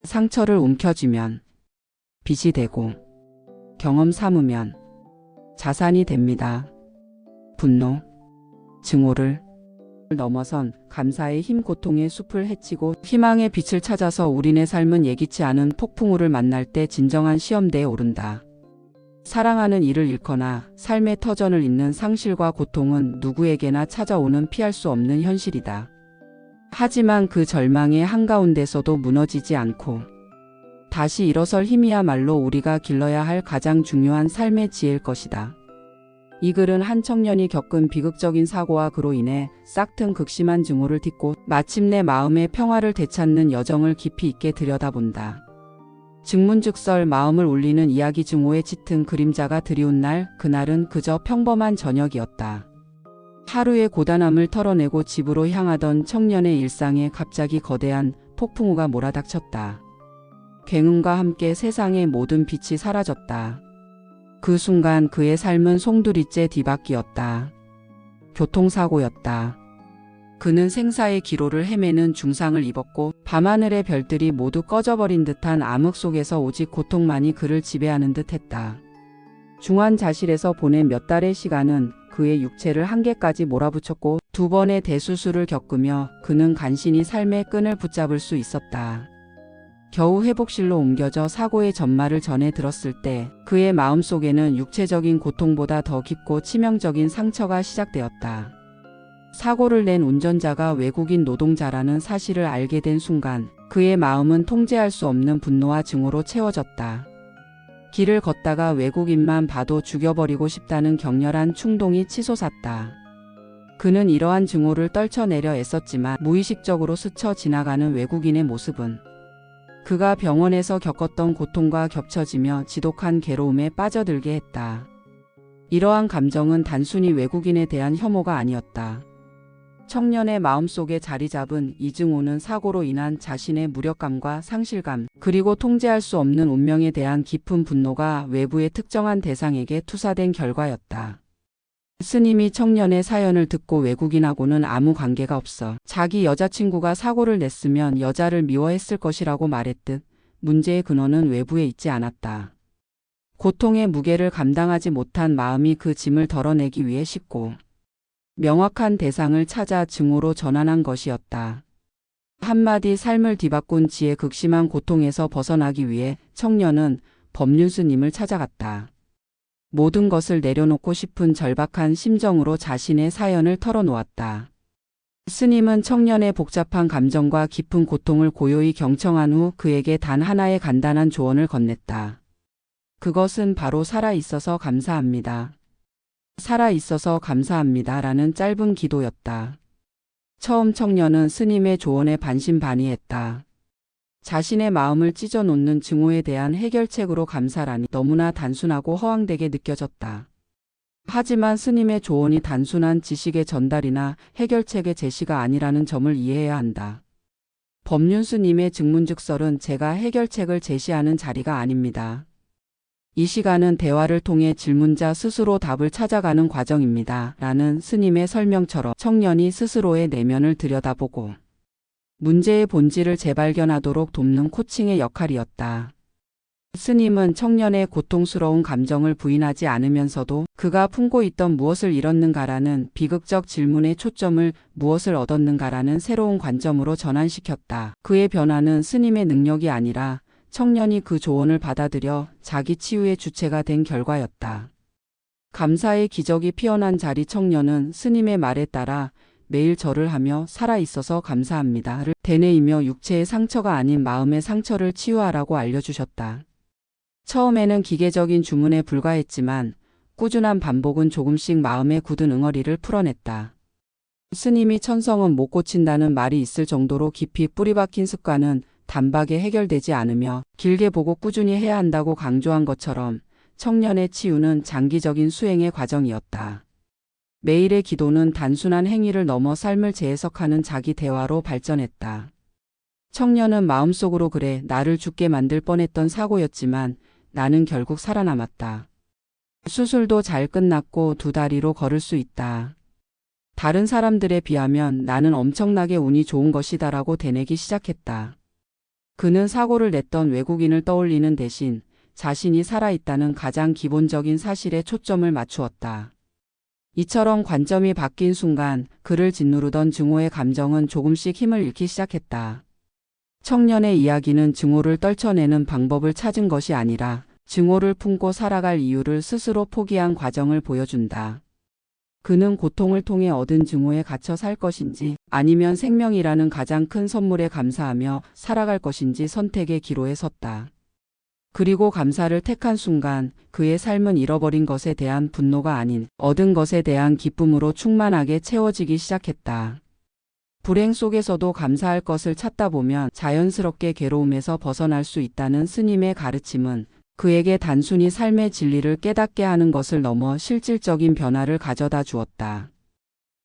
상처를 움켜쥐면 빚이 되고 경험 삼으면 자산이 됩니다. 분노, 증오를 넘어선 감사의 힘, 고통의 숲을 헤치고 희망의 빛을 찾아서 우리네 삶은 예기치 않은 폭풍우를 만날 때 진정한 시험대에 오른다. 사랑하는 이를 잃거나 삶의 터전을 잇는 상실과 고통은 누구에게나 찾아오는 피할 수 없는 현실이다. 하지만 그 절망의 한가운데서도 무너지지 않고 다시 일어설 힘이야말로 우리가 길러야 할 가장 중요한 삶의 지혜일 것이다. 이 글은 한 청년이 겪은 비극적인 사고와 그로 인해 싹튼 극심한 증오를 딛고 마침내 마음의 평화를 되찾는 여정을 깊이 있게 들여다본다. 증문즉설 마음을 울리는 이야기. 증오의 짙은 그림자가 드리운 날, 그날은 그저 평범한 저녁이었다. 하루의 고단함을 털어내고 집으로 향하던 청년의 일상에 갑자기 거대한 폭풍우가 몰아닥쳤다. 굉음과 함께 세상의 모든 빛이 사라졌다. 그 순간 그의 삶은 송두리째 뒤바뀌었다. 교통사고였다. 그는 생사의 기로를 헤매는 중상을 입었고 밤하늘의 별들이 모두 꺼져버린 듯한 암흑 속에서 오직 고통만이 그를 지배하는 듯했다. 중환자실에서 보낸 몇 달의 시간은 그의 육체를 한계까지 몰아붙였고 2번의 대수술을 겪으며 그는 간신히 삶의 끈을 붙잡을 수 있었다. 겨우 회복실로 옮겨져 사고의 전말을 전해 들었을 때 그의 마음속에는 육체적인 고통보다 더 깊고 치명적인 상처가 시작되었다. 사고를 낸 운전자가 외국인 노동자라는 사실을 알게 된 순간 그의 마음은 통제할 수 없는 분노와 증오로 채워졌다. 길을 걷다가 외국인만 봐도 죽여버리고 싶다는 격렬한 충동이 치솟았다. 그는 이러한 증오를 떨쳐내려 애썼지만 무의식적으로 스쳐 지나가는 외국인의 모습은 그가 병원에서 겪었던 고통과 겹쳐지며 지독한 괴로움에 빠져들게 했다. 이러한 감정은 단순히 외국인에 대한 혐오가 아니었다. 청년의 마음속에 자리 잡은 이 증오는 사고로 인한 자신의 무력감과 상실감, 그리고 통제할 수 없는 운명에 대한 깊은 분노가 외부의 특정한 대상에게 투사된 결과였다. 스님이 청년의 사연을 듣고 외국인하고는 아무 관계가 없어 자기 여자친구가 사고를 냈으면 여자를 미워했을 것이라고 말했듯 문제의 근원은 외부에 있지 않았다. 고통의 무게를 감당하지 못한 마음이 그 짐을 덜어내기 위해 쉽고 명확한 대상을 찾아 증오로 전환한 것이었다. 한마디 삶을 뒤바꾼 지의 극심한 고통에서 벗어나기 위해 청년은 법륜 스님을 찾아갔다. 모든 것을 내려놓고 싶은 절박한 심정으로 자신의 사연을 털어놓았다. 스님은 청년의 복잡한 감정과 깊은 고통을 고요히 경청한 후 그에게 단 하나의 간단한 조언을 건넸다. 그것은 바로 살아있어서 감사합니다. 살아있어서 감사합니다. 라는 짧은 기도였다. 처음 청년은 스님의 조언에 반신반의했다. 자신의 마음을 찢어놓는 증오에 대한 해결책으로 감사라니 너무나 단순하고 허황되게 느껴졌다. 하지만 스님의 조언이 단순한 지식의 전달이나 해결책의 제시가 아니라는 점을 이해해야 한다. 법륜 스님의 증문즉설은 제가 해결책을 제시하는 자리가 아닙니다. 이 시간은 대화를 통해 질문자 스스로 답을 찾아가는 과정입니다. 라는 스님의 설명처럼 청년이 스스로의 내면을 들여다보고 문제의 본질을 재발견하도록 돕는 코칭의 역할이었다. 스님은 청년의 고통스러운 감정을 부인하지 않으면서도 그가 품고 있던 무엇을 잃었는가라는 비극적 질문의 초점을 무엇을 얻었는가라는 새로운 관점으로 전환시켰다. 그의 변화는 스님의 능력이 아니라 청년이 그 조언을 받아들여 자기 치유의 주체가 된 결과였다. 감사의 기적이 피어난 자리. 청년은 스님의 말에 따라 매일 절을 하며 살아있어서 감사합니다를 되뇌이며 육체의 상처가 아닌 마음의 상처를 치유하라고 알려주셨다. 처음에는 기계적인 주문에 불과했지만 꾸준한 반복은 조금씩 마음의 굳은 응어리를 풀어냈다. 스님이 천성은 못 고친다는 말이 있을 정도로 깊이 뿌리박힌 습관은 단박에 해결되지 않으며 길게 보고 꾸준히 해야 한다고 강조한 것처럼 청년의 치유는 장기적인 수행의 과정이었다. 매일의 기도는 단순한 행위를 넘어 삶을 재해석하는 자기 대화로 발전했다. 청년은 마음속으로 그래, 나를 죽게 만들 뻔했던 사고였지만 나는 결국 살아남았다. 수술도 잘 끝났고 2다리로 걸을 수 있다. 다른 사람들에 비하면 나는 엄청나게 운이 좋은 것이다라고 되뇌기 시작했다. 그는 사고를 냈던 외국인을 떠올리는 대신 자신이 살아있다는 가장 기본적인 사실에 초점을 맞추었다. 이처럼 관점이 바뀐 순간 그를 짓누르던 증오의 감정은 조금씩 힘을 잃기 시작했다. 청년의 이야기는 증오를 떨쳐내는 방법을 찾은 것이 아니라 증오를 품고 살아갈 이유를 스스로 포기한 과정을 보여준다. 그는 고통을 통해 얻은 증오에 갇혀 살 것인지 아니면 생명이라는 가장 큰 선물에 감사하며 살아갈 것인지 선택의 기로에 섰다. 그리고 감사를 택한 순간 그의 삶은 잃어버린 것에 대한 분노가 아닌 얻은 것에 대한 기쁨으로 충만하게 채워지기 시작했다. 불행 속에서도 감사할 것을 찾다 보면 자연스럽게 괴로움에서 벗어날 수 있다는 스님의 가르침은 그에게 단순히 삶의 진리를 깨닫게 하는 것을 넘어 실질적인 변화를 가져다 주었다.